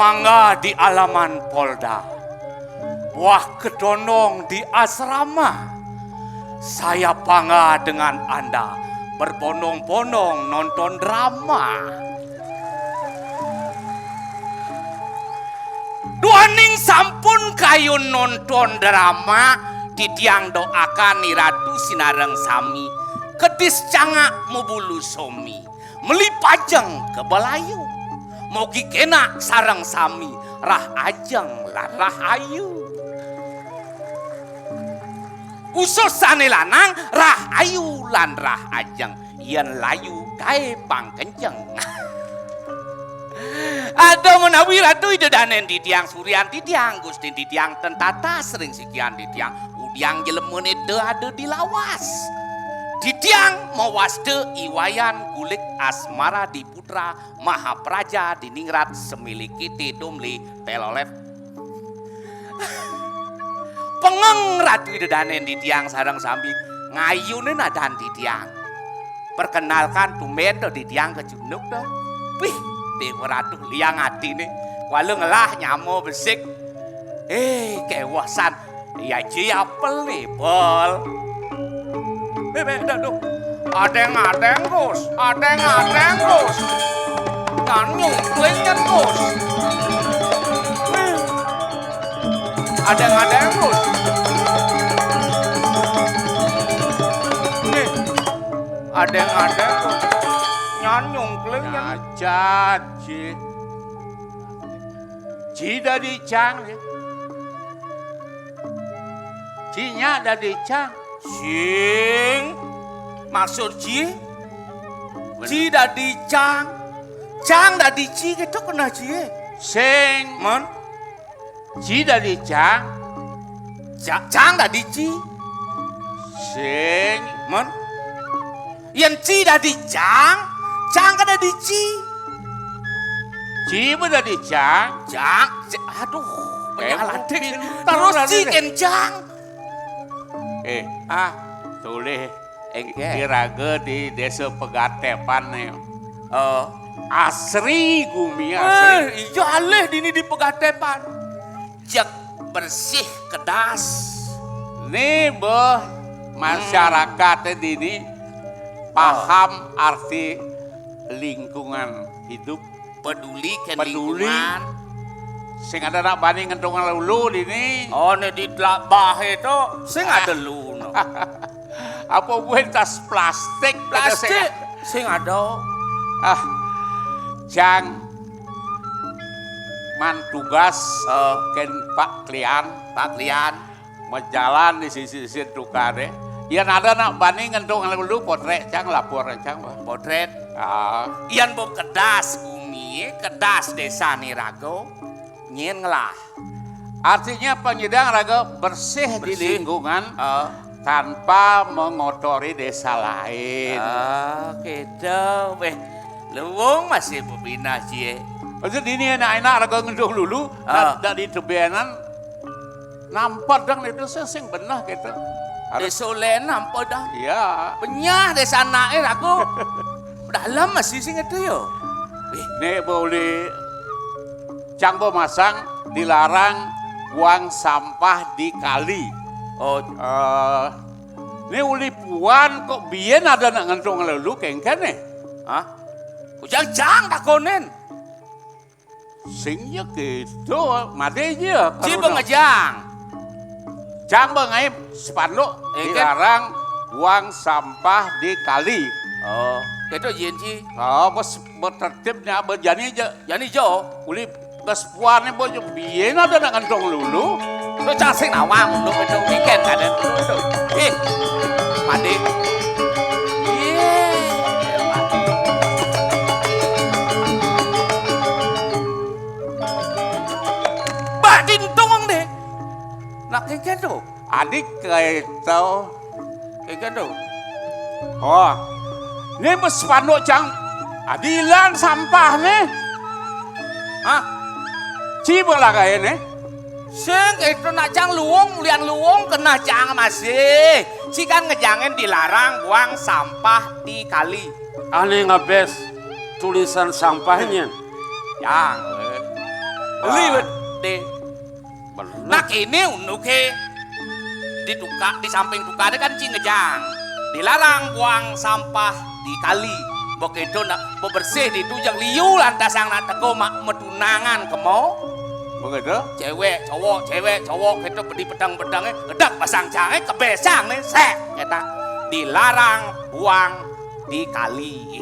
mangga di alaman Polda, buah kedondong di asrama. Saya bangga dengan Anda berbondong-bondong nonton drama. Duaning sampun kayun nonton drama, ditiang doakan ni Ratu Sinareng Sami, kedis cangak mubulu somi, melipajeng ke Balayu, mogi kena sareng sami, rah ajeng lan rah ayu. Ususane lanang rah ayu lan rah ajeng, yen layu gae pangkenceng. Ada menawi Ratu Idedanen di tiang Suryan di tiang Gusti di tiang Tentata sering sikian di tiang udiang jelemene de ada di lawas. Di tiang mawas de iwayan kulik asmara di putra Mahapraja di ningrat semiliki te domli telolet. Pengeng Ratu Idedanen di tiang sareng sambi ngayune nadan di tiang. Perkenalkan tumendo di tiang kejunuk dah. Wih, Dewa Ratu liang hati nih, walau ngelah nyamo besik, kewasan, ya apel nih bol. Aduh, adeng Gus, nganyung kuenya Gus, adeng Gus, adeng Gus. Nyanyung kelengnya Jadi Cida di cang Cinya ada di cang Sing maksud Ci Cida di cang dadi Ci gitu kena Ci Sing mon Cida di cang cang dadi Ci Sing mon yen Ci dadi cang kan dadi Ci Ci udah di cang aduh penyaladek terus Ci kencang tulis kiraga di desa Pegatepan nih asri gumi asri iya alih dini di Pegatepan jak bersih kedas nih masyarakat dini paham arti lingkungan hidup peduli ke lingkungan sing ada nak banding ngentungan lulu ini ne di bah itu sing ada lu apa buat tas plastik sing ada jang man tugas ken Pak Klian menjalan di sisi tukar Iyan ada nak banding ngentung lulu potret cang lapor cang potret iyan bo kedas bumi kedas desa Nirago nyen ngelah artinya penyedang raga bersih di lingkungan tanpa mengotori desa lain gitu weh luwung masih bebina cie maksud ini enak-enak raga ngentung lulu dari tebenan nampak dong itu sing benar gitu desolen nampak dah. Iya. Penyah desa naik aku. Dalam masih sing itu yo. Nih boleh cangbo masang dilarang buang sampah di kali. Ini uli puan kok biyen ada nak ngentung lelu kengken nih. Ujang takonen. Singnya gitu, mati aja. Cipa ngejang. Cang bengaim sepanduk dilarang buang sampah di kali. Itu jen ci. Bos bertertibnya berjani aja. Jani jo. Uli kespuannya bojo biyen ada nak ngentong lulu. Lo casing nawang untuk itu weekend kan. Mandi. Mbak Dintong deh. Nak keken tuh. Adik kayak tau. Keken tuh. Ini sepanduk cang. Adilan sampah nih. Cibuk lah kayak nih. Sing itu nak cang luwung, mulian luwung kena cang masih. Si kan ngejangin dilarang buang sampah di kali. Aneh ngabes tulisan sampahnya. Yang. Liwet de. Bener. Nah kene unuke di samping tukane kan Cingejang. Dilarang buang sampah di kali. Begitu nak bebersih di tujang liu lantas yang nak teko mak medunangan kemo. Begitu? Cewek cowok itu di pedang-pedangnya edak pasang jange kebesang nih sek eta dilarang buang di kali.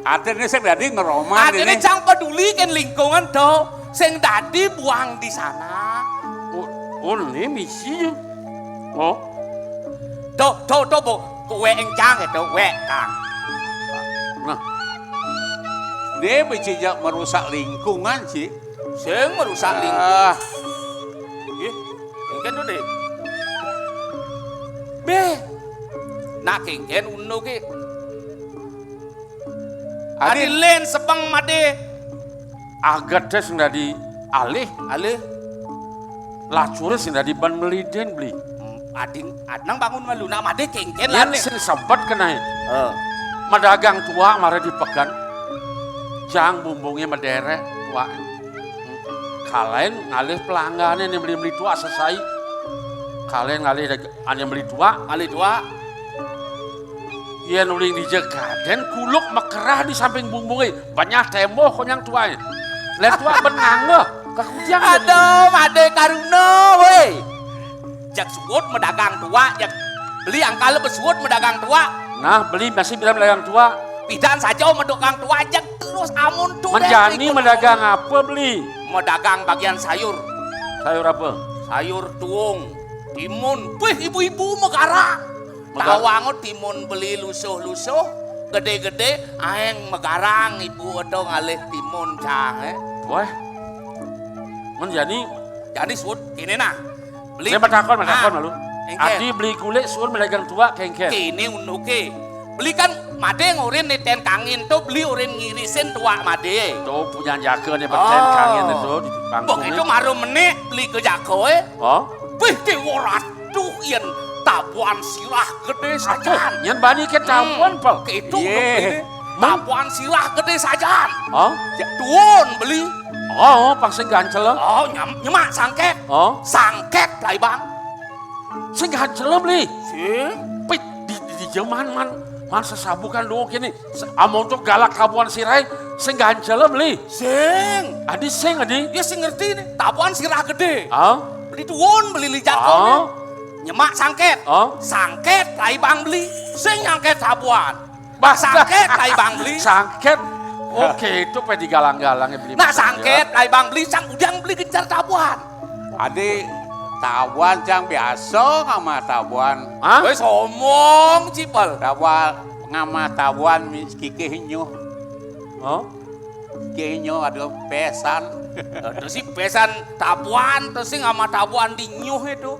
Artinya sing dadi ngeroman Artinya jangan peduli kan lingkungan do sing dadi buang di sana. Oh, ini misi. Oh, Do bu kowe engcang itu we kang. Nah, dia bijak merusak lingkungan sih. Sing merusak lingkungan. Ah, Ih, engken tuh deh. Be, nak engken uno ke. Adi len sepang made. agak deh sudah di alih, Ale, lacure sudah di ban meliden beli. ading adnang bangun malu nak made kengken Yang lane. sing sempat kena madagang tua mare dipegan. Jang bumbungnya mederek tua. Kalian ngalih pelanggannya yang beli tua selesai. Kalian ngalih yang beli tua. Ale dua. Iya nuling di jagaden kuluk mekerah di samping bumbungnya. Banyak tembok konyang tuanya. Lihat tua benangnya. Kekujang. Aduh, made karuna we. Jak suwut medagang tua, jak beli angkala besuwut medagang tua. Nah beli masih bilang medagang tua. Pidan saja medagang tua jak terus amun tuh. Menjani medagang apa beli? Medagang bagian sayur. Sayur apa? Sayur tuung, timun. Wih ibu-ibu megara. Tawangot timun beli lusuh-lusuh, gede-gede, aeng megarang ibu atau ngalih timun cang. Wah, menjadi Jadi suwut ini nah. Beli. saya bertakon Ah, malu. engke. Adi beli kulit suun medagang tua kengkel. Kini unuke. Beli kan made ngurin niten kangin tuh beli urin ngirisin tua made. Tuh punya jaga nih beten kangen itu di Bok bangkungnya. itu maru menit beli ke jagoe. Oh, Wih diwaratuh yen tabuan sirah gede sajan. yang bani ke tapuan pel. Itu Ye. tabuan sirah gede sajan. Oh, Tuon beli. oh, pasti gancel. Oh nyemak sangket. Oh, Sangket lai bang. sing gancel beli. Sih. Pit di zaman man sesabukan dulu kini. Amon tuh galak tapuan sirai, sing gancel beli. Sing. Adi sing adi. Dia sing ngerti nih. Tabuan sirah gede. Oh, Beli tuon beli li jago. oh, Nyemak sangket. oh. Sangket lai bang beli. Sing nyangket tabuan. Basta. Sangket lai bang beli. Sangket. Oke, itu pe digalang-galangnya beli. Nah sangket lai bang beli sang udang beli gencar tabuan. Adi tabuan cang biasa ngama tabuan. Hah? Wes omong cipel. Tabuan ngama tabuan kiki hinyu. Oh, Kiki hinyu ada pesan. Terus si pesan tabuan terus si ngama tabuan di nyuh itu.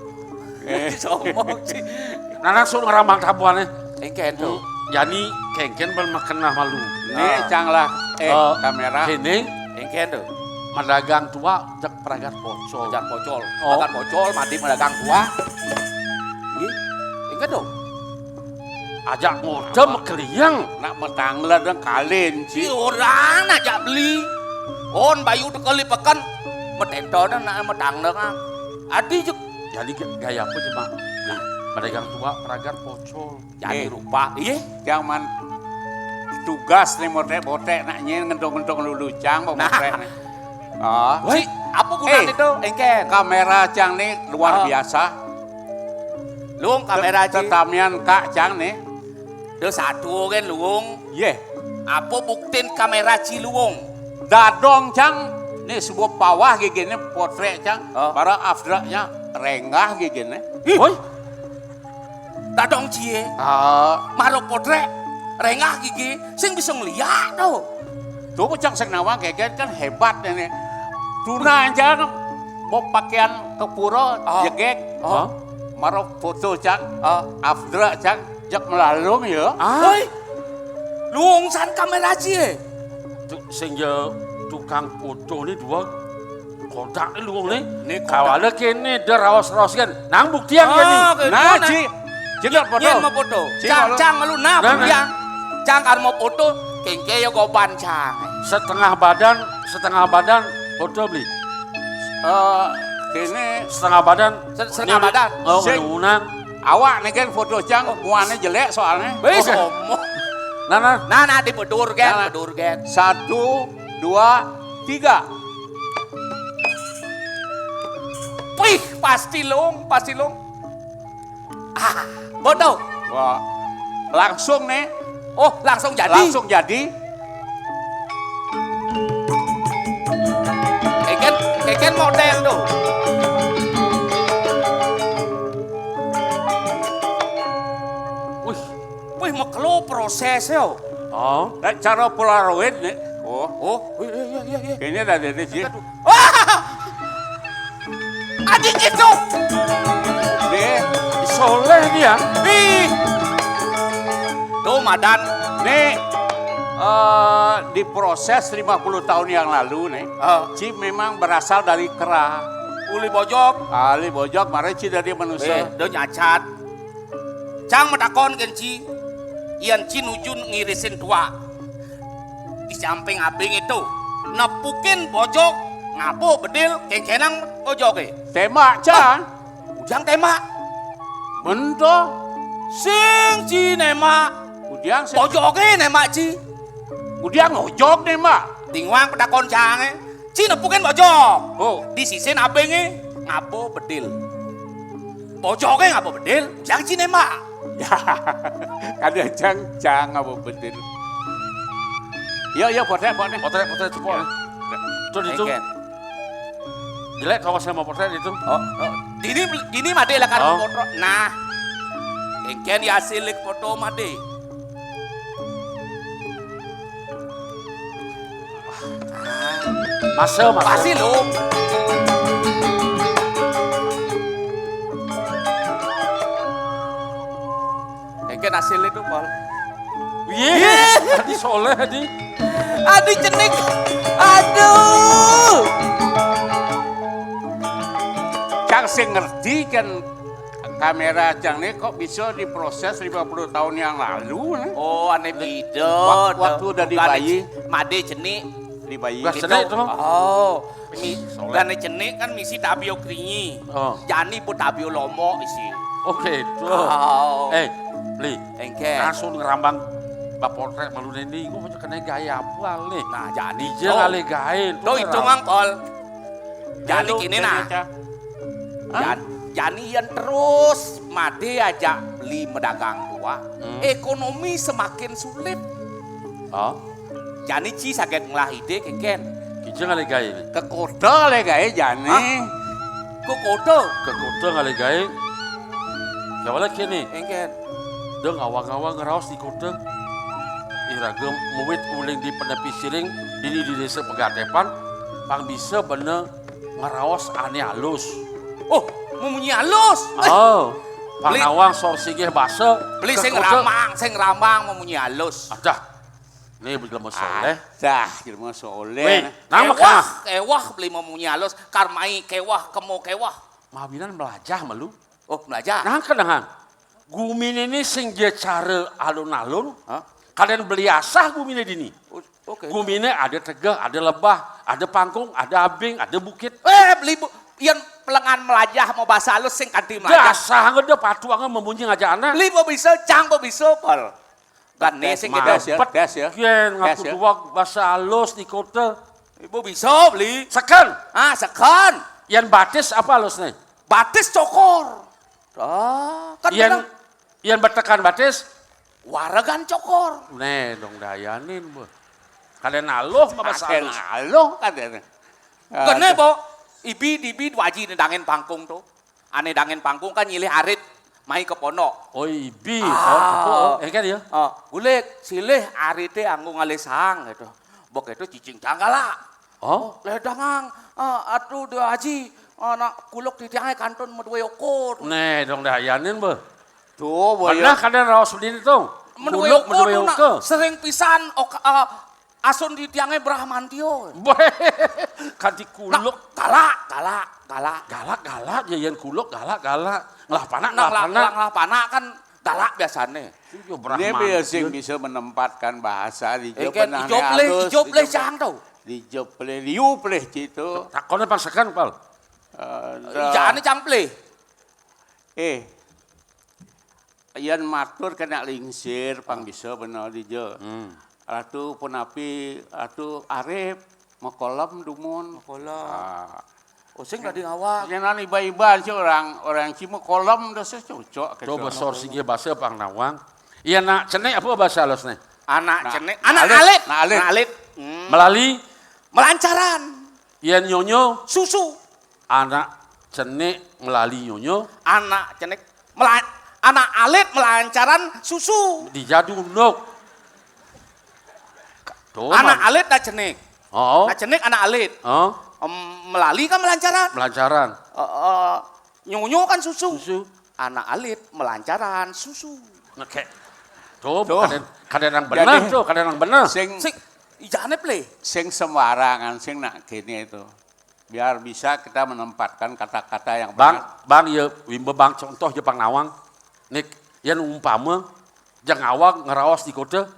Omong sih. nah langsung ngeramang tabuannya. Engken tuh. Jadi kengken bermakna malu. Nih canglah kamera. Ini Engken tuh. medagang tua cek peragat pocol. Jangan pocol. Oh. Makan pocol mati medagang tua. Ih, engken tuh. Ajak muda mekeliang. Nak metangla dan kalin Si sih. orang aja beli. On bayu tekali pekan. Metento dan nak medang dengan. Adi juk. Jadi gaya apa cuma nah, medagang tua peragat pocol. Jadi rupa. Iya. Jangan tugas nih motek-motek nak ngendong-ngendong lulu cang mau Nah. motek nih. Ah, Si apa gunanya itu? Engken. kamera cang nih luar Oh. biasa. Luung kamera ci. Tetamian kak cang nih. Dia satu kan luung. Ye, Apa buktiin kamera ci luung? dadong cang nih sebuah pawah gini potret cang. Oh. Para afdraknya renggah gini. Woi, Dadong cie. Ah, Marok potret. Rengah gigi. Sing bisa ngeliat tuh. tuh cang senawang kayak kan hebat ini. Tuna cang mau pakaian ke pura Oh. jegek. oh, Marok foto cang. Afdrak cang jak melalung ya. Hoi. Luung san kamera cie. sehingga tukang foto ini dua kodak ini luang nih. Ini kodak. Kawalnya kini dia rawas-rawaskan. Nang buktian kini. Nah, Ci, jelas foto. Yen mau foto. Ci, Cang kalau- cang lu Nah, nah nah. yang. Cang kan mau foto. Kengke yo goban cang. Setengah badan setengah badan foto beli. Kini Setengah badan. Setengah badan. Oh, Sing. unang. awak nih kan foto cang, muannya jelek soalnya. Wis Oke. omong. Nah. Nah, dibedur Nah. gen, bedur gen. 1, 2, 3. Wih, pasti long. Ah, bodoh. Wah, langsung nih, Oh, langsung jadi. langsung jadi. Keken model tuh. Wih. Wih, mau kelo proses yo. Oh. Dan cara Polaroid nih. Oh, Iya. kayaknya ada di sini. Wah! Adik itu. Nih, Soleh dia. Ih. Tuh, Madan. nih diproses 50 tahun yang lalu nih. Ci memang berasal dari kera. Uli bojok. Ali bojok, mari Ci dari manusia. Do nyacat. Cang metakon kenci. Ian Ci nujun ngirisin tua. Di samping abing itu. Nepukin bojok. Ngapo bedil kekenang bojok Tema Cang, Ujang tema. bento, Sing Ci nema. udiang Bojoknya nema Ci. udiang ngojok nih mak. Tingwang petakon cange. Ci nepukin bojok. Oh, Di sisin abenge ngapo bedil. Bojoknya ngapo bedil. Ujang Ci nema. ya, ada Cang apa betul. Ya, potret. Potret cepol. Itu itu. Eken. Jelek kalau saya mau potret itu. Dini made lah kan Oh. foto. Nah, engken ya silik foto made. Masa. Pasti lo. Engken hasil itu pol. Iya. Adi Soleh adi. Aduh cenik. Aduh. Cang sing ngerti kan kamera Cang nih kok bisa diproses 50 tahun yang lalu nih. Oh, aneh video. Waktu udah di bayi. Made cenik. Di bayi. Bukan cenik itu. Oh, Soleh. bukan cenik kan misi tabio keringi. Oh. Jani pun tabio lomo isi. Oke, itu. Oh. Beli. Engken. Langsung ngerambang bak potret malu nendi. Gue mau kena gaya apa nih? Nah, Jani. Dia ngale gaya. Tuh itu mangkol. Jani Lalu, kini nah. Cang. Hah? Jani yang terus made aja beli medagang tua. Ekonomi semakin sulit. Oh, Jani ci sakit ngelah ide keken. kijang ngale gaya nih. Ke kota le gaya Jani. Kok kodo? Ke kota ngale gaya. Kawala kini. Keken. Deng awang-awang ngeraos di kota. Iragam muwit uling di penepi siring di desa Pegatepan. Pang bisa bener ngeraos aneh halus. Oh, memunyi halus. Oh, Beli- pangawang sorsige basa. Beli ke sing kota. ramang memunyi halus. Adah, ini belum soleh. Dah, jelma soleh. Weh, nama Kewah, kah? kewah beli memunyi halus. Karmai kewah, kemo kewah. Mabinan melajah malu. Oh, belajar. Nah kan gumin ini sing dia cara alun-alun. Hah? Kalian beli asah gumin dini. Oke. Guminnya ada tegah, ada lebah, ada pangkung, ada abing, ada bukit. Beli yang pelengan melajah mau bahasa halus sing kanti melajah. Dasar ngede patuangan memunyi ngajak anak. Beli mau bisa, cang mau bisa, pol. Kan nih sing kita. Tes ya, tes ya. Kian ngaku Tes ya. dua bahasa halus di kota. Ibu bisa beli. Sekan, Sekan. yang batis apa halus nih? Batis cokor. Kan bilang, Yang bertekan batis, waragan cokor. nih dong dayanin bu. Kalian aluh mah bahasa Pakai halus. ngaloh katanya. Kene bo, ibi waji dangen pangkung tuh. Ane dangen pangkung kan nyilih arit, mai ke ponok. Oh ibi, oh, kan ya? Gulik, silih arite anggo ngalesang gitu. Bok itu cicing canggala. Oh, Ledangang, atuh dua haji, anak kuluk di tiangnya kantun medue yokot. nih dong dayanin bu. Tuh, Mana boyo. kalian rawat sendiri tuh? Medue Kuluk, medue yokot yoke. sering pisan asun di tiangnya Brahmantio. Boleh, kanti kuluk. Galak. Galak, jayan kuluk, galak. Ngelah panak, Nah, panak kan galak biasanya. Dia biasa bisa menempatkan bahasa di Ijob le cang tau. di jeple liu pleh citu. Takonnya pangsekan pal. Jane cample. Yan matur kena lingsir pang bisa bener di je. Atu punapi atu arep makolam dumun. Makolam. Sing tadi ngawak. Nyenan iba-iba sih orang cima kolam dah cocok. Coba sorsi bahasa pang nawang. Iya nak cenek apa bahasa halusnya? Anak cenek, anak alit. Alit. Melalui Melancaran. iya nyonyo Susu. anak cenek melalui nyonyo Anak cenek anak alit melancaran susu. di jadunduk. Anak alit dah cenek. Oh. Nah cenek anak alit. Oh. Melalui kan melancaran. Melancaran. Nyonyo kan susu. Susu. Anak alit melancaran susu. Oke. Tuh, kadang benar tuh, kadang benar. Sing Ijane play. sing sembarangan sing nak kene itu. Biar bisa kita menempatkan kata-kata yang Bang ya wimbe bang contoh je pang nawang. Nik yan umpama jang awak ngeraos di kota.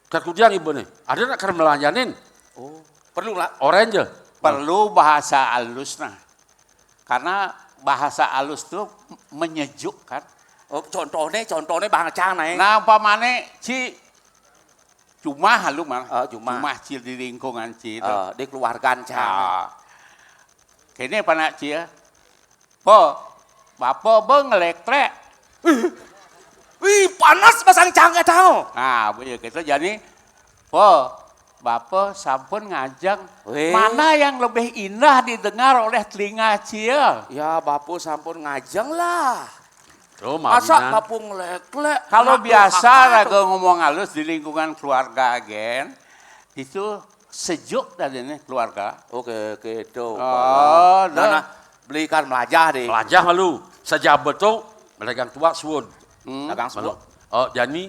Kemudian ibu nih, ada nak karena melanjanin. Oh, perlu lah. Orange. perlu bahasa halus nah. Karena bahasa halus itu menyejukkan. Oh, contohnya bangcang naik. Nah, umpamane ci cuma halu mah. Cuma ci di lingkungan ci itu. di keluargaan cang. Kene panak ci ya. Po, bapak beung ngelektrek. Wih, panas pasang cang tahu. Nah, begitu jadi po, bapak sampun ngajak. Wih. Mana yang lebih indah didengar oleh telinga cia? Ya, bapu sampun ngajeng lah. Tuh, Masa Maminan. bapu ngelek-lek. Kalau Anak biasa durhaka raga ngomong halus di lingkungan keluarga agen, itu sejuk dari ini keluarga. Oke, gitu. Oh, nah, belikan melajah deh. Pelajah malu. Sejabat tuh melegang tua suun. Dagang Malu. sebelum. Oh, jadi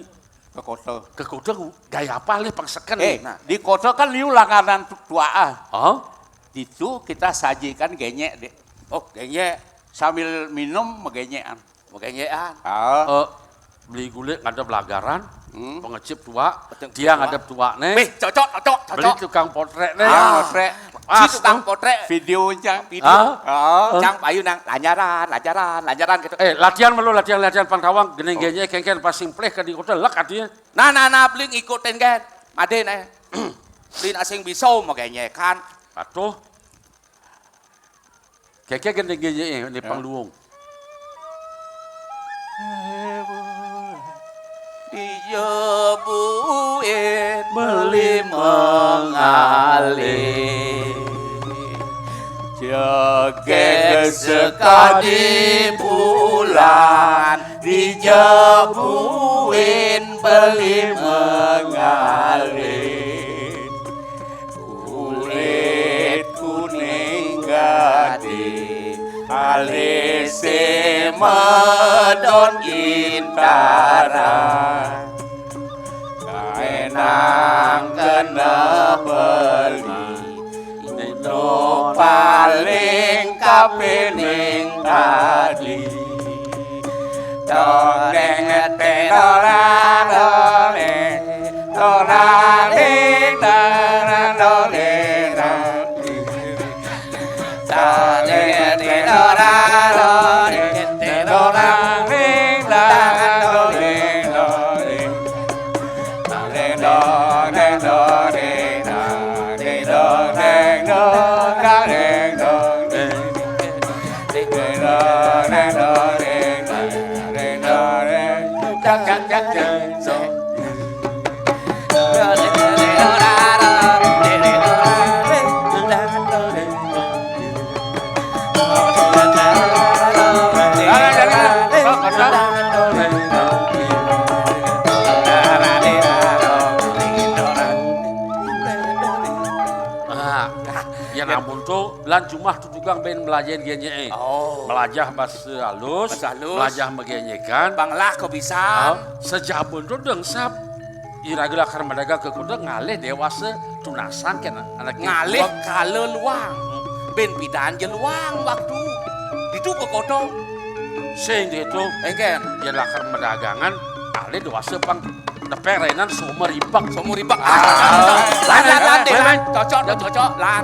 Ke kota. ke kota gaya apa lih pangsekan Nah, di kota kan liu langganan tua. Oh, Itu kita sajikan genyek deh. Oh, kayaknya Sambil minum megenyekan. kenyaan. beli gulai ngadep lagaran, pengecip tua, Peteng dia tua. ngadep tua nih. Cocok. Beli tukang potret nih. Potret. Si tukang potret. Video cang. Cang payu nang lanjaran gitu. Latihan malu latihan pangkawang gini kengken pas simpleh ke di kota lek artinya. Nah, beli ngikutin kan. Made nih. Beli asing bisau makanya kan. Atuh. Keke gini di pangluung. Dijebuin beli mengalir. Joget sekali bulan dijebuin beli mengalir. Kulit kuning gading alise medon intaran. Kaenang kena beli itu paling kapening tadi. Doreng dorang Lan cumah tu tukang ben melajen genye. Melajah bahasa halus, melajah megenyekan. Banglah kau bisa. Sejabun tu dengsap. Iragelah karena mereka ke kuda ngalih dewasa tunasan kan anak Ngalih kala luang. Ben pidan je luang waktu. Itu ke kodong. Sing itu Engken. ialah karena dagangan alih dewasa pang Tapi Renan sumber ibak. Sumur ibak. Lan deh lan. Cocok lan.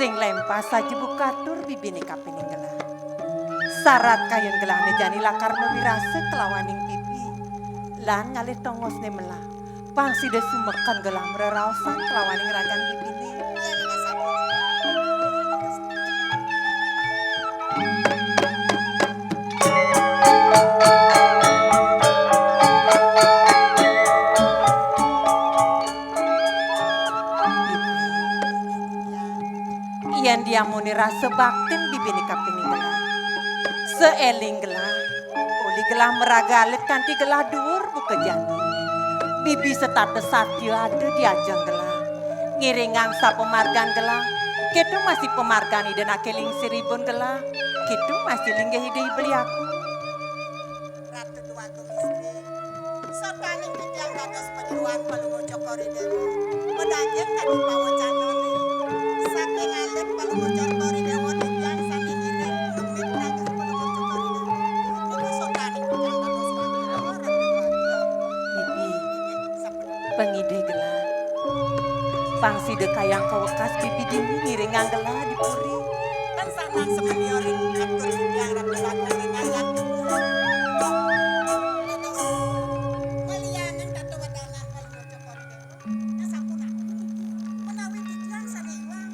Sing lempas saja bukatur bibini kapining gelah. Syarat kayun gelah jani lakar mewirase kelawaning bibi. Lan ngalih tongosne melah. Pangsida sumekan gelah mereraosan kelawaning ragan bibini. Iyan dia muni rasa baktin bibini kapining gelah. Seeling gelah, uli gelah meragalit kanti gelah dur buka jani. Bibi setata satyo ada di ajang gelah. Ngiringang sa pemargan gelah. Ketu masih pemargani dan akeling siribun gelah. Ketu masih linggih hidup beli aku. Ratu duaku istri. Sopaning bidang dados penyeruan palungo cokori dewo. Menajeng tadi bawa canoni. Saking alit palungo cokori dewo bidang sani ngiring. Ngemit nagas palungo cokori dewo. Itu sopaning bidang dados penyeruan ratu duaku. Bibi, pengide gelah. Pangsi dekayang kawekas bibi dini ngiringang gelah di puri. Kan sanang semenioring atur bidang ratu duaku ngayat. Malianan kata wadanan palungo cokori dewo. Nasapuna. Menawi bidang sani iwang.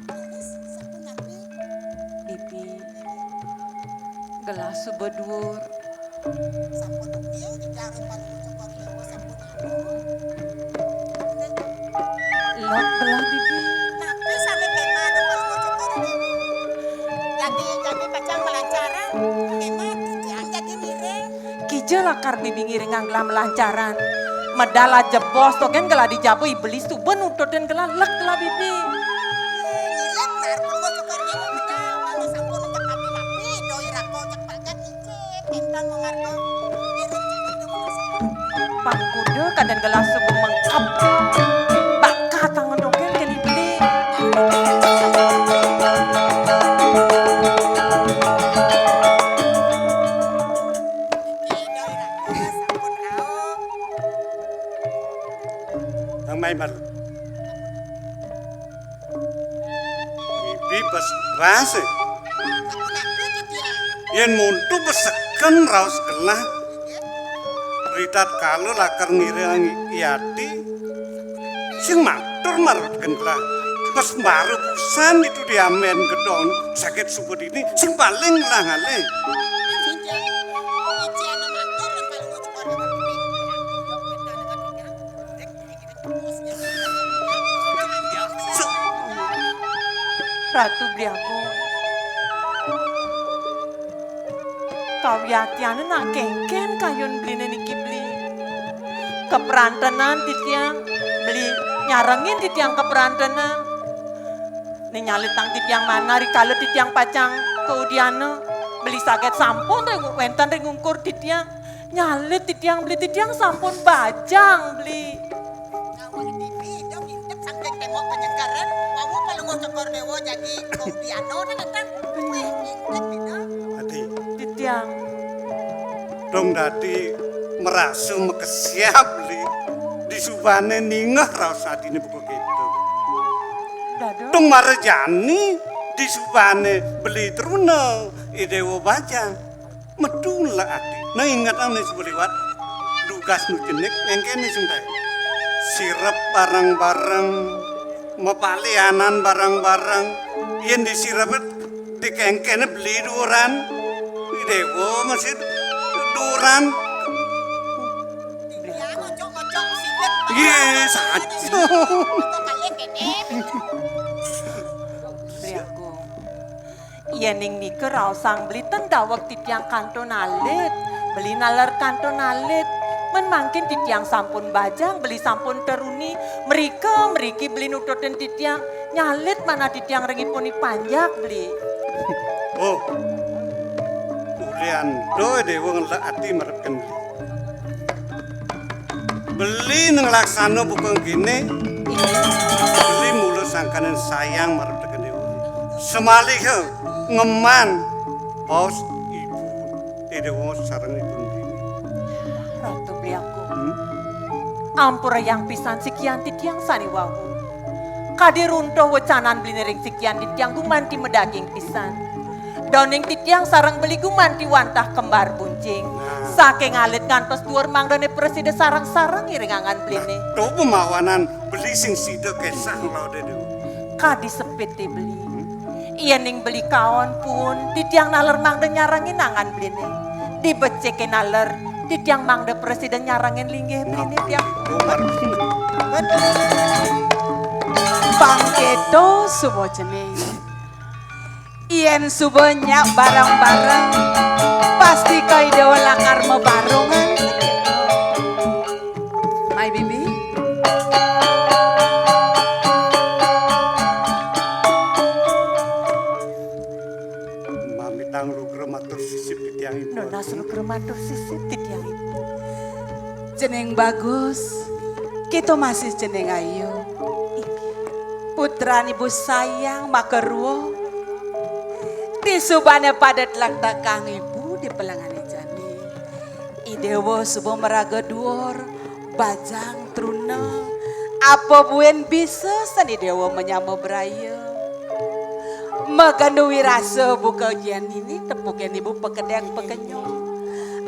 Tulis sapunapi. Bibi, gelah subedur. Sampun uking bidang palungo cokori dewo sapunapi. Lot gelah bibi. Tapi sampai kema ada palungo cokori dewo. Jadi pacang melancaran. Kema yang jadi miring. Kija lakar bibi ngiringang gelah melancaran. Medala jebos token gelah dijabu iblis tu benutut dan gelah lek gelah bibi. Ngilet nar palungo cokori dewo medal. Kalau sampun cek papi napi. Doi rako cek pagat icik. Entang mengargo. Miring cek dewo sampun. Pangkude kadang gelah subuh mengkap. Bakal tangan token ke iblis. Doi rako sampun ao. Ang may mal. Bibi pas rase. Sampun napi dia. Yen muntu beseken raos gelah. Ritat kalau lakar ngirang iati. Sing matur marutken gelah. Pas baru pusan itu diamen gedon sakit subut ini sing paling lah ngale. Sinjang. Ici ana matur dan palungo cokori dewo. Ratu beli aku. Kau yakian nak kengken kayun beli niki beli. Keperantenan di tiang beli nyarengin di tiang keperantenan. Nih nyalit tang di tiang mana rikala di tiang pacang keudiana beli sakit sampun tuh wentan ngungkur di tiang nyalit di tiang beli di tiang sampun bajang beli. Awak TV dong ngintip saking tembok penyegaran. Wawu palungo cokori dewo jadi piano kan. Wih ngintip itu. Hati Di tiang dong dadi merasu mekesiap li. Di disubane ningah raos adine buku gitu. Dados. Tung marjani disubane beli truna idewo baca. Medula ati. Nah ingatan nih sebeliwat dugas nu jenik engkene sing tae. Sirep barang-barang, mepalianan barang-barang, yen disirep dikengkene beli duran. Idewo masih duran. Ya ngocok-ngocok sikit. Yes, aja. Kok kalian kene? Beli aku. Iya ning nike raosang beli tendawak titiang kanton alit. Beli nalar kanton alit. Men mangkin titiang sampun bajang, beli sampun teruni. Meriki beli nututin titiang. Nyalit mana titiang rengipuni panjak beli. Oh, ulian do dewa ngelak ati merepkan beli ngelaksana bukan gini beli mulu sangkanan sayang merepkan dewa semali ke ngeman pos ibu dewa sarang itu Ratu beli aku. Ampura yang pisan sekian titiang sani wawu. Kadirunto wacanan beli nering sekian titiang gumanti medaging pisan. Doning titiang sarang beli gumanti wantah kembar buncing. Saking alit ngantos duur mangdone preside sarang-sarang iringangan beli nih. do pemawanan beli sing sida kesah lo dewa Kadi sepit beli. Iya ning beli kaon pun titiang naler mangde nyarangin nangan beli nih. Dibeceke naler titiang mangde presiden nyarangin linggih beli nih tiang. Bangketo subo jeneng. Ien subo nyak barang-barang pasti kau dewa lakar mebarungan. My baby. mami tanglu matur sisip di tiang ibu Nona suruh kerematur sisip titiang itu. Jeneng bagus. Kita masih jeneng ayu. Putra ibu sayang makeruo. Disubane padat lakta kang ibu di pelangane jani. Idewo subo meraga duor, bajang truna. Apa buen bisa seni dewa menyamo beraya. Meganui rasa buka ujian ini tepukin ibu pekedeng pekenyong.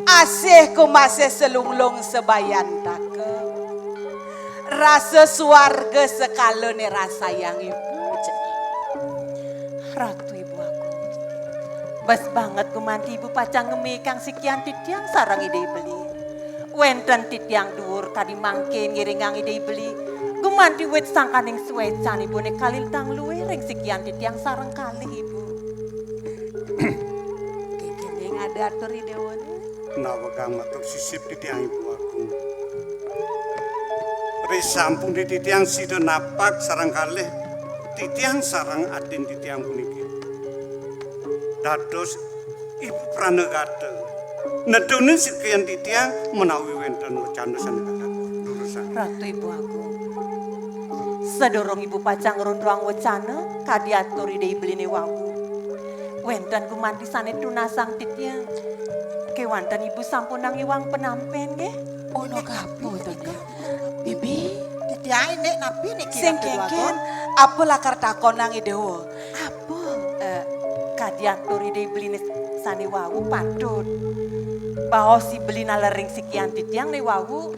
Asih ku masih selunglung sebayan take. Rasa suarga sekalone rasa yang ibu jeneng. Ratu ibu aku. Bas banget kumanti ibu pacang ngemekang sekian titiang sarang ide beli. Wenten titiang dur kadi mangkin ngiringang ide beli. Gumanti wet sangkaning suwecan ibu ne kalintang luwe ring sekian titiang sarang kali ibu. Kekening ada atur idewan. nawa kang matur sisip di tiang ibu aku sampung di titiang sida napak sarang kalih titiang sarang adin titiang puniki dados ibu pranegada nedone sekian titiang menawi wenten wecandosan durusan Ratu ibu aku. Sedorong ibu pacang rondoang wecana kadiatur ide ibline wawu. Wenten gumanti sane tunasang titiang. Kewanten ibu sampun nang iwang penampen nggih. Ono kapo to dia. Bibi, Ditiai nek nabi nek sing keken apa lakar takon nang idewo? Apa? Kadiatur ide ibline sane wawu patut. Bahwa si beli nalering sekian titiang ne wawu.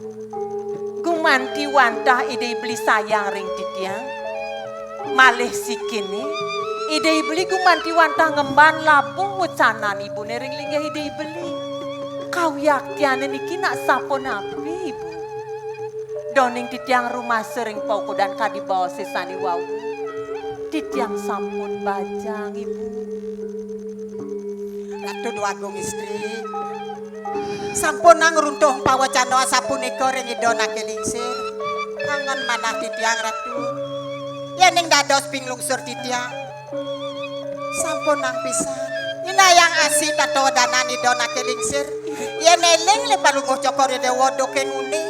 Gumanti wantah ide beli sayang ring titiang. Malih sikini ide beli gumanti wantah ngemban lapung wucanan ibu nering linggih ide beli. Kau yaktiane niki nak sapon api ibu. Doning titiang rumah sering poko dan kadi bawa sesani wawu. Titiang sampun bajang ibu. Ratu Dwagung istri. Sampun nang runtuh pawacana sapunika ring idona kelingsir. Angon manah titiang ratu. Yen ning dados pinglungsur titiang. Sampun nang pisan. Inayang asih tato danan idona kelingsir. Yen eling le palungguh cokore dewa dokeng uni.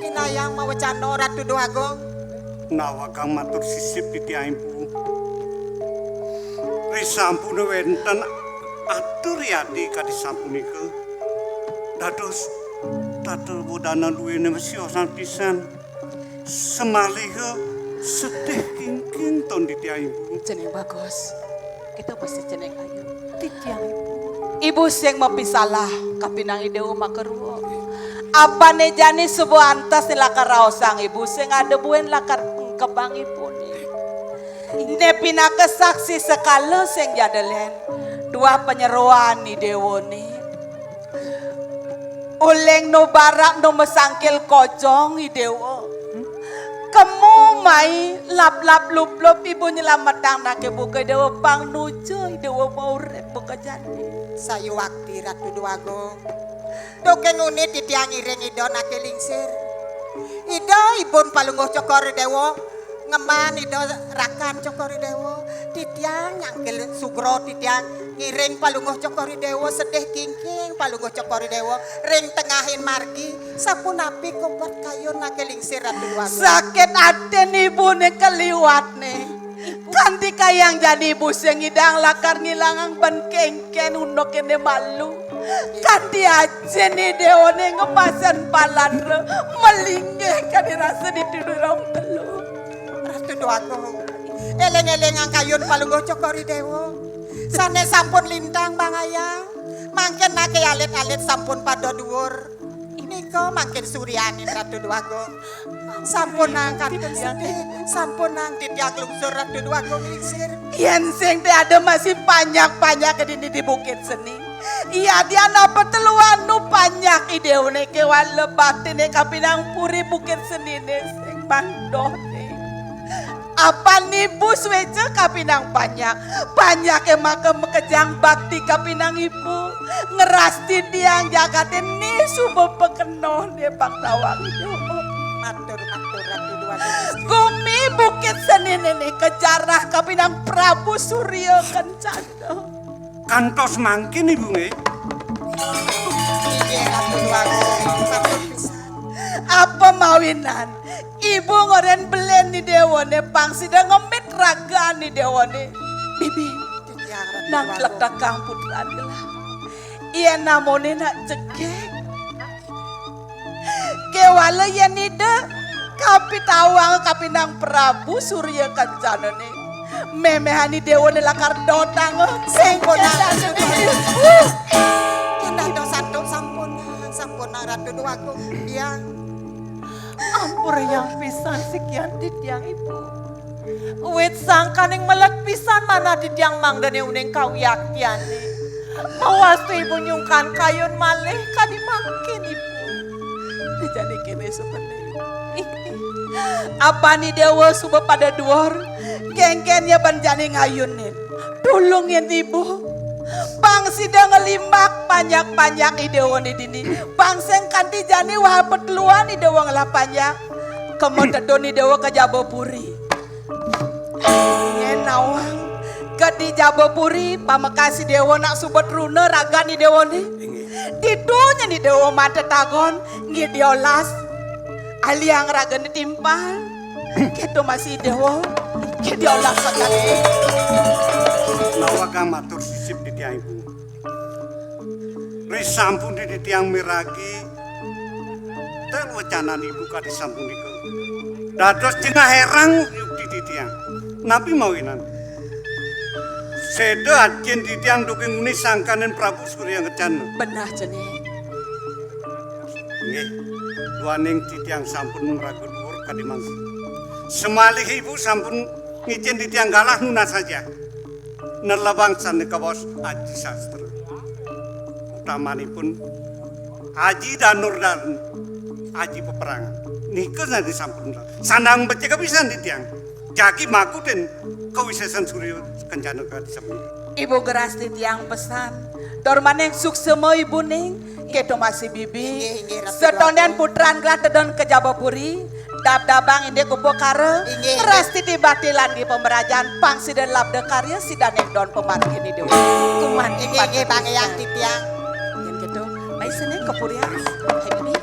Inayang mawacana Ratu Dwagung. nawa kang matur sisip di tiang ibu sampun wenten atur yadi kadi sampunika dados tatel budana duwene siosan pisan. Semaliha sedih kingking ton di tiang ibu. Jeneng bagus. Kita pasti jeneng ayu. Titiang ibu. Ibu sing mapisalah kapinang ide makeruo. Apa ne jani sebuah antas lakar raosang ibu sing ada buen lakar kebang ibu ni. Ne pinaka saksi sekala sing jadelen. Dua penyeruan ni dewo ni. Uleng no barak no mesangkil kojong i dewo. Kamu mai lap-lap lup-lup ibu nyelamatang nak ibu ke dewa pang nujo dewa mau rep bekejani. Sayu wakti Ratu Duagung. Dokeng unit titiang iring ido nake lingsir. Ido ibun palungguh cokor dewo. Ngeman ido rakan cokor dewo. Titiang nyangkil sugro titiang ngiring palungguh cokor dewo. Sedih kingking palungguh cokor dewo. Ring tengahin margi. Sapun api kompat kayu nake lingsir Ratu Duagung. Sakit aten ibu ne keliwat ne. Kanti kayang jadi ibu sing ngidang lakar ngilangang ban kengken unok ene malu. Kanti aja nih deone ngemasan palan re melingeh kan rasa ditidur orang telu. Ratu Duagung. Eleng-eleng ang kayun palungguh cokori dewo. Sane sampun lintang Bang Ayah. Mangken nake alit-alit sampun pada dhuwur. Niko mangken suryanin Ratu Duagung. Sampun nang kanten sedih, sampun nang titiang lungsur Ratu Duagung lingsir. Yen sing teh ada masih banyak-banyak di Bukit Seni. Iya dia napa teluan nu banyak ideone kewan lebah tene kapinang puri Bukit Seni ne sing mandoh ne. Apa nih bus weje kapinang banyak emang kejang bakti kapinang ibu ngerasti tiang jagatin nih subuh pekenoh deh bang tawang itu. Matur Ratu Duagung. Gumi Bukit Seni ini kejarah kapinang Prabu Surya Kencana. Kantos mangkin ibu nge. Iya Ratu Duagung. Matur pisan. Apa mawinan? Ibu ngoren belen di dewane pang sidang ngemit raga di dewane. Bibi, Titiang Ratu nang Duagung. klek dakang putraan gelah. Iya namone nak cekek. Kewala yan ide kapitawang kapinang Prabu Surya Kencana ne. Memehani dewane lakar dotang Sampun kita do satu sampun Ratu Duagung. Iya. Ampur yang pisan sekian titiang ibu. Wit sangkaning melek pisan mana titiang mangdane uneng kawiaktian ni. Mawastu ibu nyungkan kayun malih kadi mangkin ibu. jadi kene seperti apa nih dewa subuh pada duor gengkennya banjani ngayunin tulungin ibu bang sidang ngelimbak panjak-panjak idewa nih dini bang sengkanti jani wah petluan idewa ngelah panjak kemudian doni dewa ke Jabopuri nyenawang ke di Jabopuri pamekasi dewa nak subet runa raga nih dewa nih didunya nih dewa mata tagon ngidiolas aliang raga nih timpal gitu masih dewa ngidiolas sekali Nawagang matur sisip di tiang ibu. Risampun di tiang miragi. Dan wacanan ibu kadi sampun iku. Dados jengah herang yuk di tiang. Nabi mawinan. Sedo ajen di tiang duking uni sangkanen Prabu Surya Kencana. benar jenih Nggih. Duaning di tiang sampun ragu dhuwur kadi mangke. Semalih ibu sampun ngicen di tiang galah nuna saja. Nerlabang sanika bos Aji Sastra. Utamanipun Aji Danur dan Aji Peperangan. Nika nanti sampun sandang becek pisan di tiang. Jagi maku den kawisesan Surya Kencana kadi sampun. ibu geras di tiang pesan dormaneng suksemo ibu ning keto masih bibi Inggih, Ratu setonden putran gelah tedon ke Jabopuri dab-dabang inde kupo kare Inggih, rasti dibatilan di pemerajaan pang siden labde karya sidaneng don pemargin di dewa kuman Ini Bang Eyang titiang. yang gitu mai sini ke Purian hai bibi